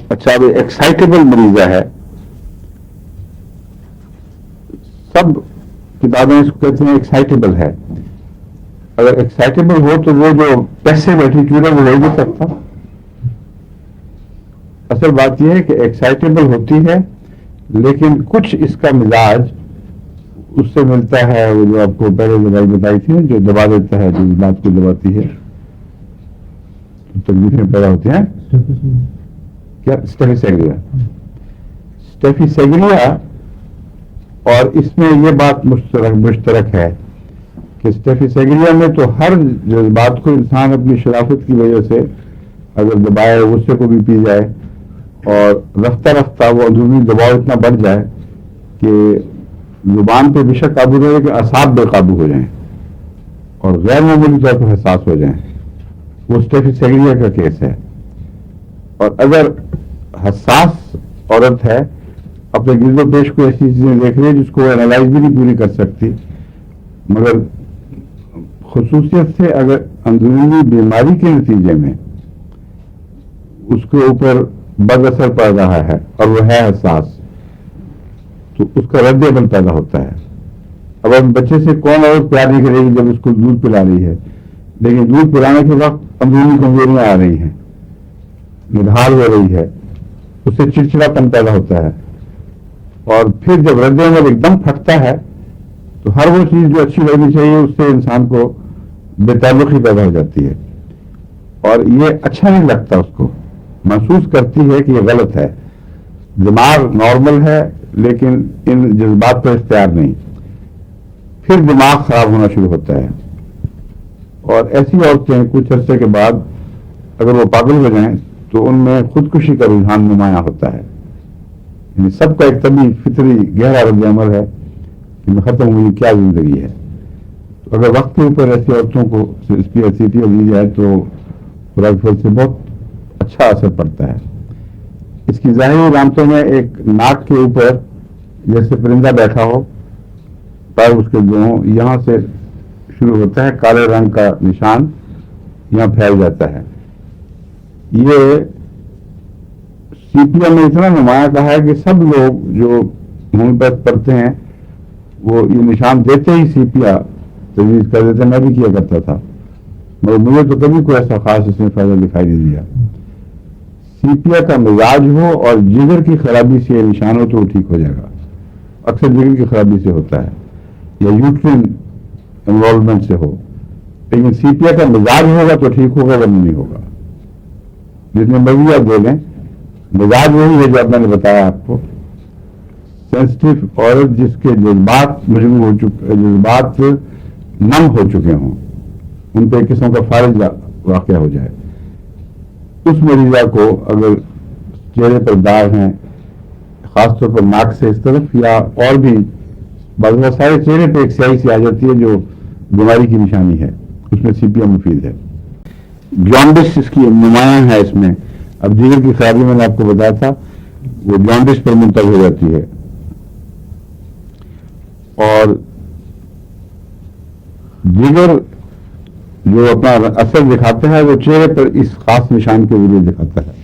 اچھا اب ایکسائٹیبل مریضہ ہے. سب کتابیں اس کو کہتے ہیں ایکسائٹیبل ہے. اگر ایکسائٹیبل ہو تو وہ جو پیسو ایٹیٹیوڈ ہے وہ ہو نہیں سکتا. اصل بات یہ ہے کہ ایکسائٹیبل ہوتی ہے لیکن کچھ اس کا مزاج اس سے ملتا ہے. وہ جو آپ کو پہلے دوائی بتائی تھی جو دبا دیتا ہے جو بات کو دباتی ہے تکلیفیں پیدا ہوتی ہیں. کیا اسٹیفی سیگریا اور اس میں یہ بات مشترک ہے کہ اسٹیفی سیگریا میں تو ہر جذبات کو انسان اپنی شرافت کی وجہ سے اگر دبائے غصے کو بھی پی جائے اور رفتہ رفتہ وہ اندرونی دباؤ اتنا بڑھ جائے کہ زبان پہ بے شک قابو رہے کہ اعصاب بے قابو ہو جائیں اور غیر معمولی طور پر حساس ہو جائیں. وہ اسٹیفی سیگریا کا کیس ہے. اور اگر حساس عورت ہے اپنے گرد و پیش کو ایسی چیزیں دیکھ رہی ہے جس کو وہ اینالائز بھی نہیں پوری کر سکتی مگر خصوصیت سے اگر اندرونی بیماری کے نتیجے میں اس کے اوپر بد اثر پڑ رہا ہے اور وہ ہے حساس تو اس کا رد عمل پیدا ہوتا ہے. اب ہم بچے سے کون عورت پیار نہیں کرے گی جب اس کو دودھ پلا رہی ہے لیکن دودھ پلانے کے وقت اندرونی کمزوریاں آ رہی ہیں نڈھال ہو رہی ہے اس سے چڑچڑاپن پیدا ہوتا ہے اور پھر جب رد عمل ایک دم پھٹتا ہے تو ہر وہ چیز جو اچھی لگنی چاہیے اس سے انسان کو بے تعلقی پیدا ہو جاتی ہے اور یہ اچھا نہیں لگتا. اس کو محسوس کرتی ہے کہ یہ غلط ہے. دماغ نارمل ہے لیکن ان جذبات پر اختیار نہیں. پھر دماغ خراب ہونا شروع ہوتا ہے اور ایسی عورتیں کچھ عرصے کے بعد اگر وہ پاگل ہو جائیں تو ان میں خودکشی کا رجحان نمایاں ہوتا ہے. یعنی سب کا ایک طبی فطری گہرا رد عمل ہے کہ میں ختم ہوئی کیا زندگی ہے. تو اگر وقت کے اوپر ایسی عورتوں کو اس کی ایسیٹی دی جائے تو خوراک پھل سے بہت اچھا اثر پڑتا ہے. اس کی ظاہری علامتوں میں ایک ناک کے اوپر جیسے پرندہ بیٹھا ہو پر اس کے جو یہاں سے شروع ہوتا ہے کالے رنگ کا نشان یہاں پھیل جاتا ہے. یہ سی پی ایم نے اتنا نمایاں کہا ہے کہ سب لوگ جو ہومیوپیتھ پڑھتے ہیں وہ یہ نشان دیتے ہی سی پی تجویز کر دیتے. میں بھی کیا کرتا تھا مگر مجھے تو کبھی کوئی ایسا خاص اس میں فائدہ دکھائی نہیں دیا. سی پی کا مزاج ہو اور جگر کی خرابی سے یہ نشان ہو تو وہ ٹھیک ہو جائے گا. اکثر جگر کی خرابی سے ہوتا ہے یا یوٹرین انوالومنٹ سے ہو لیکن سی پی کا مزاج ہوگا تو ٹھیک ہوگا ورنہ نہیں ہوگا. جتنے مرضی آپ بولیں مزاج وہی ہے جو میں نے بتایا آپ کو. سینسٹیو عورت جس کے جذبات مجبور ہو چکے جذبات نم ہو چکے ہوں ان پہ ایک قسم کا فارغ واقع ہو جائے اس مریضہ کو اگر چہرے پر داغ ہیں خاص طور پر ناک سے اس طرف یا اور بھی بعض سارے چہرے پہ ایک سیاہی سی آ جاتی ہے جو بیماری کی نشانی ہے اس میں سی پی ایم مفید ہے. جانڈس اس کی نمایاں ہے اس میں. اب جگر کی خرابی میں نے آپ کو بتایا تھا وہ جانڈس پر منتقل ہو جاتی ہے اور جگر جو اپنا اثر دکھاتا ہے وہ چہرے پر اس خاص نشان کے ذریعے دکھاتا ہے.